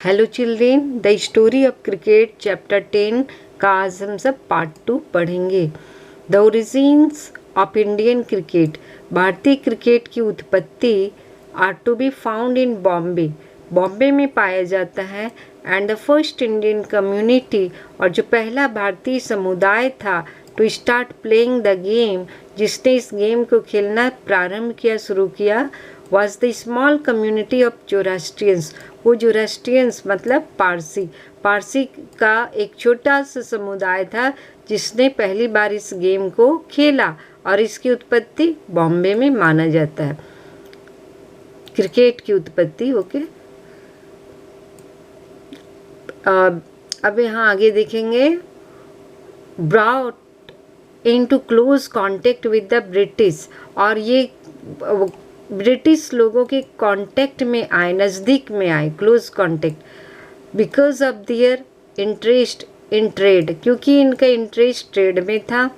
Hello children, the story of cricket chapter 10 का आज हम सब पार्ट 2 पढ़ेंगे। The origins of Indian cricket. भारतीय क्रिकेट की उत्पत्ति are to be found in Bombay. Bombay में पाया जाता है। And the first Indian community, और जो पहला भारतीय समुदाय था to start playing the game, जिसने इस गेम को खेलना प्रारंभ किया, शुरू किया, was the small community of Zoroastrians. वो जोरास्ट्रियंस मतलब पारसी। पारसी का एक छोटा सा समुदाय था जिसने पहली बार इस गेम को खेला, और इसकी उत्पत्ति बॉम्बे में माना जाता है। क्रिकेट की उत्पत्ति। ओके, अब यहाँ आगे देखेंगे। Brought into close contact with the British, और ये ब्रिटिश लोगों के कांटेक्ट में आए, नज़दीक में आए, close contact, because of their interest in trade, क्योंकि इनका इंटरेस्ट ट्रेड में था।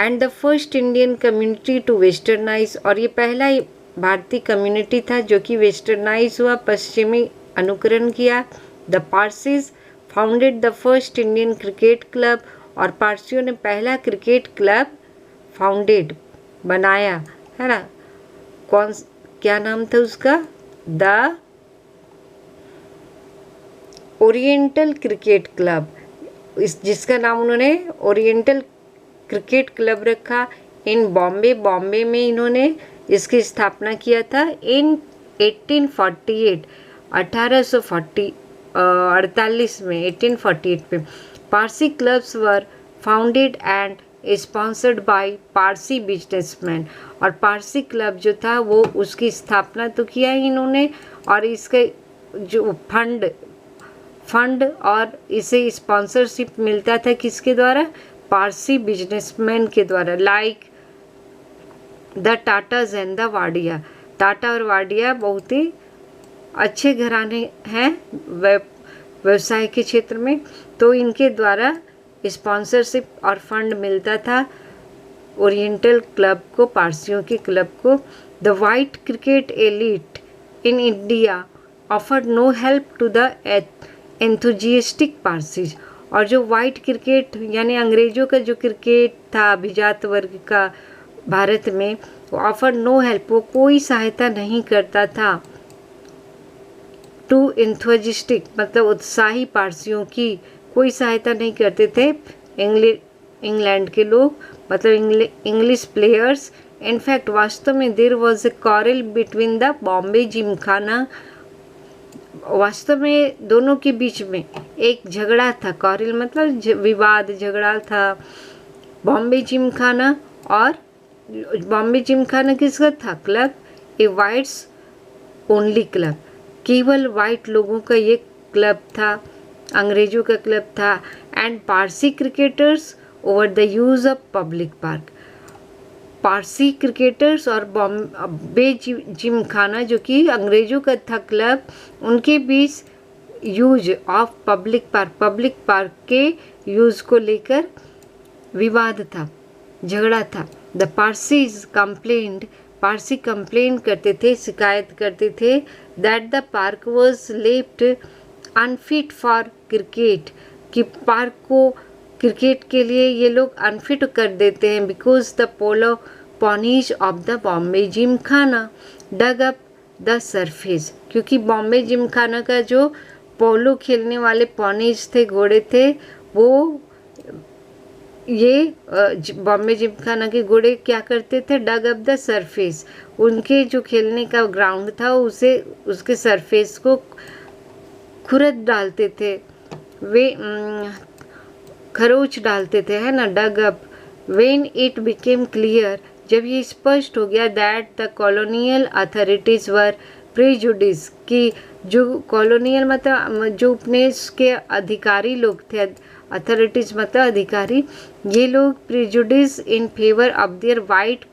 And the first Indian community to westernise, और ये पहला भारतीय कम्युनिटी था जो कि वेस्टर्नाइज हुआ, पश्चिमी अनुकरण किया। The Parsis founded the first Indian cricket club, और पारसियों ने पहला क्रिकेट क्लब फाउंडेड, बनाया, है ना। क्या नाम था उसका? द ओरिएंटल क्रिकेट क्लब, जिसका नाम उन्होंने ओरिएंटल क्रिकेट क्लब रखा। इन बॉम्बे में इन्होंने इसकी स्थापना किया था इन 1848 1848 में 1848 में। Parsi clubs were founded and sponsored by Parsi businessman, और पारसी क्लब जो था वो उसकी स्थापना तो किया ही इन्होंने, और इसके जो फंड और इसे स्पॉन्सरशिप मिलता था किसके द्वारा? पारसी बिजनेसमैन के द्वारा, like the Tatas and the Wadia. Tata और वाडिया बहुत ही अच्छे घराने हैं व्यवसाय के क्षेत्र में, तो इनके द्वारा स्पॉन्सरशिप और फंड मिलता था ओरिएंटल क्लब को, पारसियों के क्लब को। The white cricket elite in India offered no help to the enthusiastic Parsis, और जो वाइट क्रिकेट यानी अंग्रेजों का जो क्रिकेट था अभिजात वर्ग का भारत में, वो ऑफर नो हेल्प, वो कोई सहायता नहीं करता था टू एंथुजियास्टिक मतलब उत्साही पारसियों की कोई सहायता नहीं करते थे इंग्लैंड के लोग, मतलब इंग्लिश प्लेयर्स। इनफैक्ट वास्तव में there was a quarrel between the Bombay gymkhana, वास्तव में दोनों के बीच में एक झगड़ा था। क्वारल मतलब विवाद, झगड़ा था। बॉम्बे जिमखाना, और बॉम्बे जिमखाना किसका था? क्लब, ए वाइट्स ओनली क्लब, केवल वाइट लोगों का ये क्लब था, अंग्रेजों का क्लब था। And Parsi cricketers over the use of public park, Parsi cricketers और बॉम्बे जिमखाना जो कि अंग्रेजों का था क्लब, उनके बीच यूज ऑफ पब्लिक पार्क के यूज को लेकर विवाद था, झगड़ा था। द पारसीज कंप्लेंट, पारसी कंप्लेन करते थे, शिकायत करते थे, that the park was left unfit for cricket, कि पार्क को क्रिकेट के लिए ये लोग अनफिट कर देते हैं, because the polo ponies of the Bombay gymkhana dug up the surface, क्योंकि बॉम्बे जिमखाना का जो पोलो खेलने वाले पॉनीज थे, घोड़े थे, वो ये बॉम्बे जिमखाना के घोड़े क्या करते थे? डग अप द सरफेस, उनके जो खेलने का ग्राउंड था उसे, उसके सरफेस को खुरद डालते थे, वे खरोच डालते थे, है ना, dug up. When it became clear, जब ये स्पष्ट हो गया, that the colonial authorities were prejudice, कि जो कॉलोनियल मतलब जो उपनिवेश के अधिकारी लोग थे, अथॉरिटीज मतलब अधिकारी, ये लोग prejudice in favour of their white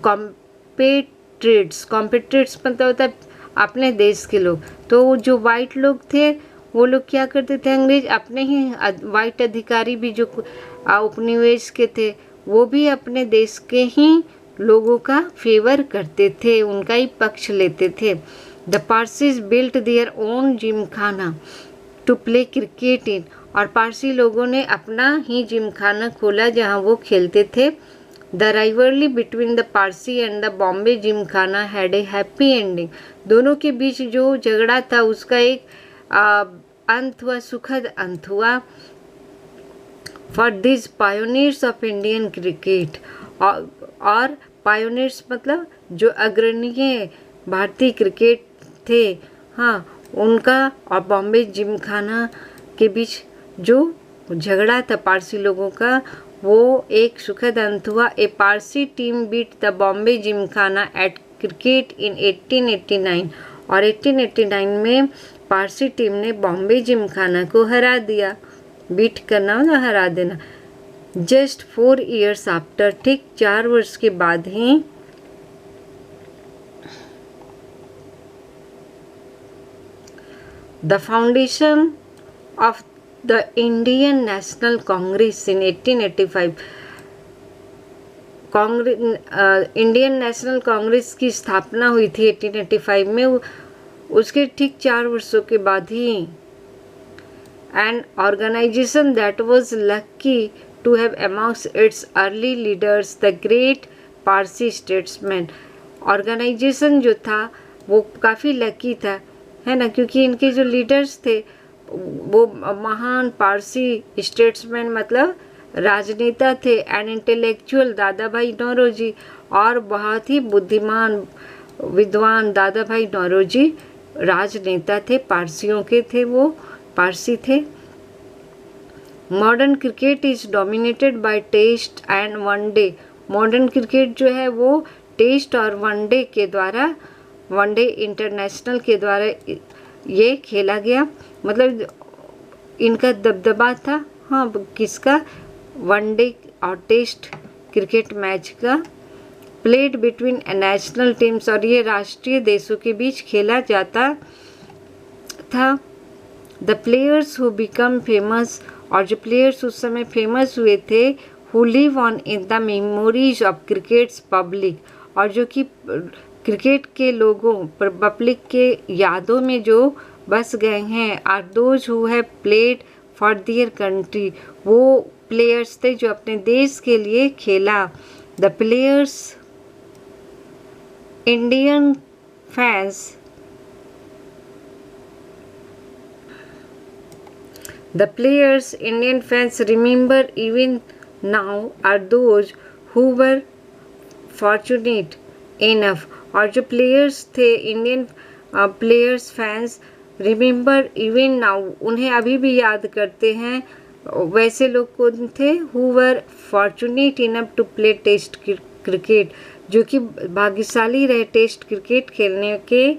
compatriots मतलब होता है अपने देश के लोग। तो जो वाइट लोग थे वो लोग क्या करते थे? अंग्रेज अपने ही वाइट अधिकारी भी जो उपनिवेश के थे, वो भी अपने देश के ही लोगों का फेवर करते थे, उनका ही पक्ष लेते थे। The Parsis built their own gymkhana to play cricket in, और पारसी लोगों ने अपना ही जिमखाना खोला जहां वो खेलते थे। The rivalry between the Parsi and the Bombay Gymkhana had a happy ending, दोनों के बीच जो झगड़ा था उसका एक अंत हुआ, सुखद अंत हुआ। For this pioneers of Indian cricket, और पायोनियर्स मतलब जो अग्रणीय भारतीय क्रिकेट थे, हाँ, उनका और बॉम्बे जिमखाना के बीच जो झगड़ा था पारसी लोगों का, वो एक सुखद अंत हुआ। A Parsi team beat the Bombay Gymkhana at cricket in 1889, और 1889 में पारसी टीम ने बॉम्बे जिमखाना को हरा दिया। बीट करना मतलब हरा देना। जस्ट 4 years आफ्टर, ठीक 4 वर्ष के बाद ही the foundation of the Indian National Congress in 1885, Indian National Congress की स्थापना हुई थी 1885 में। उसके ठीक 4 वर्षों के बाद ही an organization that was lucky to have amongst its early leaders the great Parsi statesman, organisation जो था वो काफ़ी लकी था, है ना, क्योंकि इनके जो लीडर्स थे वो महान पारसी स्टेट्समैन मतलब राजनेता थे, एंड इंटेलेक्चुअल दादा भाई नौरोजी, और बहुत ही बुद्धिमान विद्वान दादा भाई नौरोजी राजनेता थे, पारसियों के थे, वो पारसी थे। Modern cricket is dominated by test and one day, modern cricket जो है वो टेस्ट और वनडे के द्वारा, वनडे इंटरनेशनल के द्वारा ये खेला गया, मतलब इनका दबदबा था, हाँ, किसका, वनडे और टेस्ट क्रिकेट मैच का। प्लेड बिटवीन नेशनल टीम्स, और ये राष्ट्रीय देशों के बीच खेला जाता था। The players who become famous, और जो प्लेयर्स उस समय फेमस हुए थे, who live on in the memories of crickets public, और जो कि क्रिकेट के लोगों पर पब्लिक के यादों में जो बस गए हैं, are those who have played for their country, वो प्लेयर्स थे जो अपने देश के लिए खेला। The players Indian fans, the players Indian fans remember even now are those who were fortunate enough, और जो प्लेयर्स थे Indian players fans remember even now, उन्हें अभी भी याद करते हैं। वैसे लोग कौन थे, who were fortunate enough to play test cricket, जो कि भाग्यशाली रहे टेस्ट क्रिकेट खेलने के।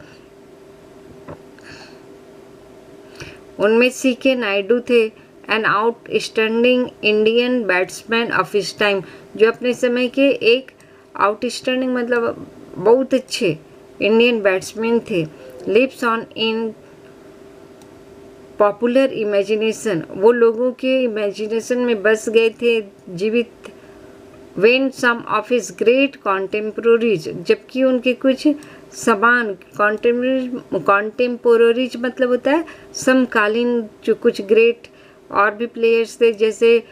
उनमें सी.के. नायडू थे, an outstanding Indian batsman of his time, जो अपने समय के एक आउटस्टैंडिंग मतलब बहुत अच्छे इंडियन बैट्समैन थे। Lives on in popular imagination, वो लोगों के इमेजिनेशन में बस गए थे, जीवित। When some of his great contemporaries, जबकि उनके कुछ समान कॉन्टेम्पोररीज मतलब होता है समकालीन, जो कुछ ग्रेट और भी प्लेयर्स थे, जैसे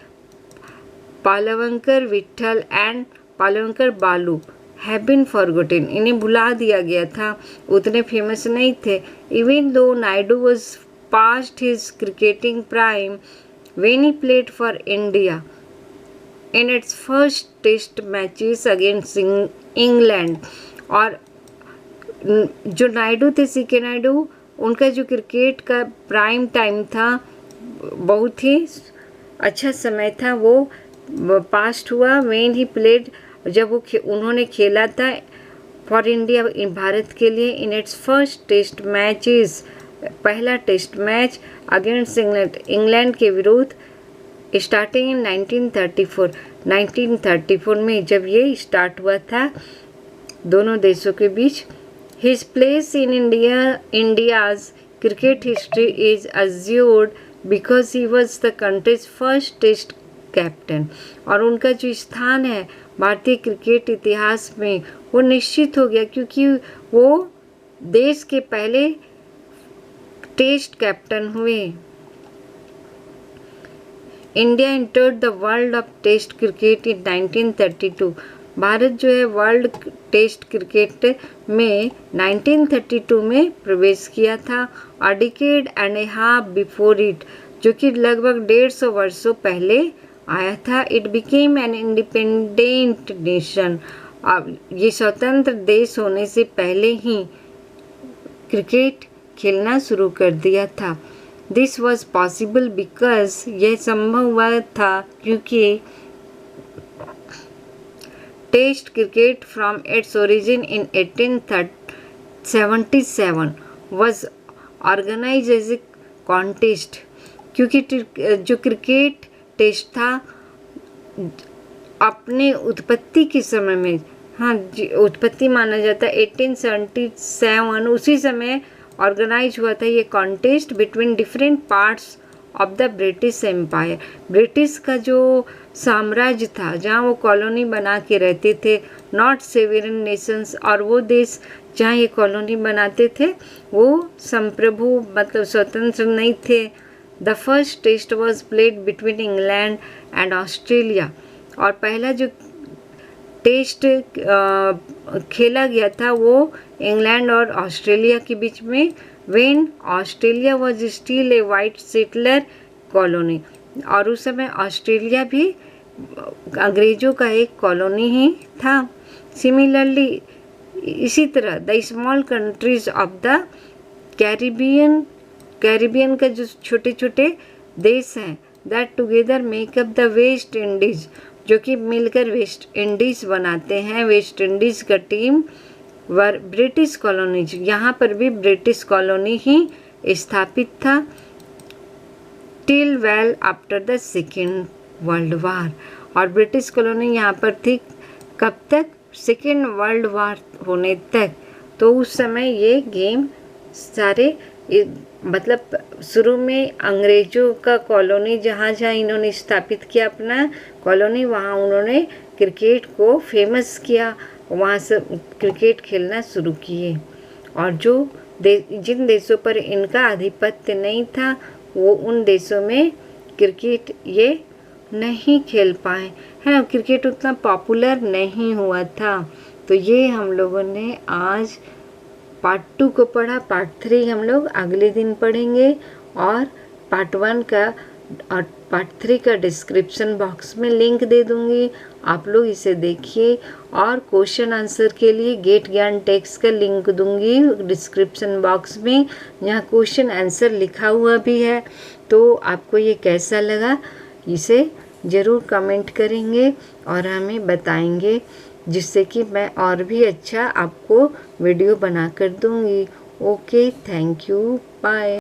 पालवंकर विट्ठल एंड पालवंकर बालू, हैव बीन फॉरगॉटन, इन्हें भुला दिया गया था, उतने फेमस नहीं थे। Even though Naidu was past his cricketing prime when he played for India in its first test matches against England, और जो नायडू थे, सी.के. नायडू, उनका जो क्रिकेट का प्राइम टाइम था, बहुत ही अच्छा समय था, वो पास्ट हुआ व्हेन ही प्लेड, जब वो उन्होंने खेला था फॉर इंडिया, भारत के लिए, in its first test matches, पहला टेस्ट मैच अगेंस्ट इंग्लैंड के विरुद्ध, स्टार्टिंग इन 1934, 1934 में जब ये स्टार्ट हुआ था दोनों देशों के बीच। His place in India's cricket history is assured because he was the country's first test captain, और उनका जो स्थान है भारतीय क्रिकेट इतिहास में वो निश्चित हो गया क्योंकि वो देश के पहले टेस्ट कैप्टन हुए। India entered the world of test cricket in 1932। भारत जो है वर्ल्ड टेस्ट क्रिकेट में 1932 में प्रवेश किया था। अ decade and A half before it, जो कि लगभग 150 वर्षों पहले आया था। It became an independent nation. अब ये स्वतंत्र देश होने से पहले ही क्रिकेट खेलना शुरू कर दिया था। दिस वॉज पॉसिबल बिकॉज यह संभव हुआ था क्योंकि test cricket from its origin in 1877 was organised as a contest. क्योंकि जो क्रिकेट टेस्ट था अपने उत्पत्ति के समय में, हाँ उत्पत्ति माना जाता है 1877, उसी समय ऑर्गेनाइज हुआ था ये contest between different parts of the British Empire. British का जो साम्राज्य था जहाँ वो कॉलोनी बना के रहते थे, नॉट सेवेरन नेशंस, और वो देश जहाँ ये कॉलोनी बनाते थे वो संप्रभु मतलब स्वतंत्र नहीं थे। The first test was played between England and Australia, और पहला जो टेस्ट खेला गया था वो इंग्लैंड और ऑस्ट्रेलिया के बीच में, when Australia was still a white settler colony, और उस समय ऑस्ट्रेलिया भी अंग्रेजों का एक कॉलोनी ही था। सिमिलरली इसी तरह the small countries of the Caribbean का जो छोटे छोटे देश हैं that together makeup the West Indies, जो कि मिलकर वेस्ट इंडीज बनाते हैं। वेस्ट इंडीज का टीम वर ब्रिटिश कॉलोनीज, यहाँ पर भी ब्रिटिश कॉलोनी ही स्थापित था till well after the second world war, और ब्रिटिश कॉलोनी यहाँ पर थी कब तक? सेकेंड वर्ल्ड वार होने तक। तो उस समय ये गेम सारे मतलब शुरू में अंग्रेजों का कॉलोनी जहाँ जहाँ इन्होंने स्थापित किया अपना कॉलोनी, वहाँ उन्होंने क्रिकेट को फेमस किया, वहाँ से क्रिकेट खेलना शुरू किए। और जो जिन देशों पर इनका आधिपत्य नहीं था वो उन देशों में क्रिकेट ये नहीं खेल पाए, है ना, क्रिकेट उतना पॉपुलर नहीं हुआ था। तो ये हम लोगों ने आज पार्ट 2 को पढ़ा। पार्ट 3 हम लोग अगले दिन पढ़ेंगे, और पार्ट 1 का और पार्ट 3 का डिस्क्रिप्शन बॉक्स में लिंक दे दूँगी, आप लोग इसे देखिए। और क्वेश्चन आंसर के लिए गेट ज्ञान टेक्स्ट का लिंक दूँगी डिस्क्रिप्शन बॉक्स में, यहाँ क्वेश्चन आंसर लिखा हुआ भी है। तो आपको ये कैसा लगा इसे ज़रूर कमेंट करेंगे और हमें बताएंगे, जिससे कि मैं और भी अच्छा आपको वीडियो बना कर दूँगी। Okay, thank you, bye.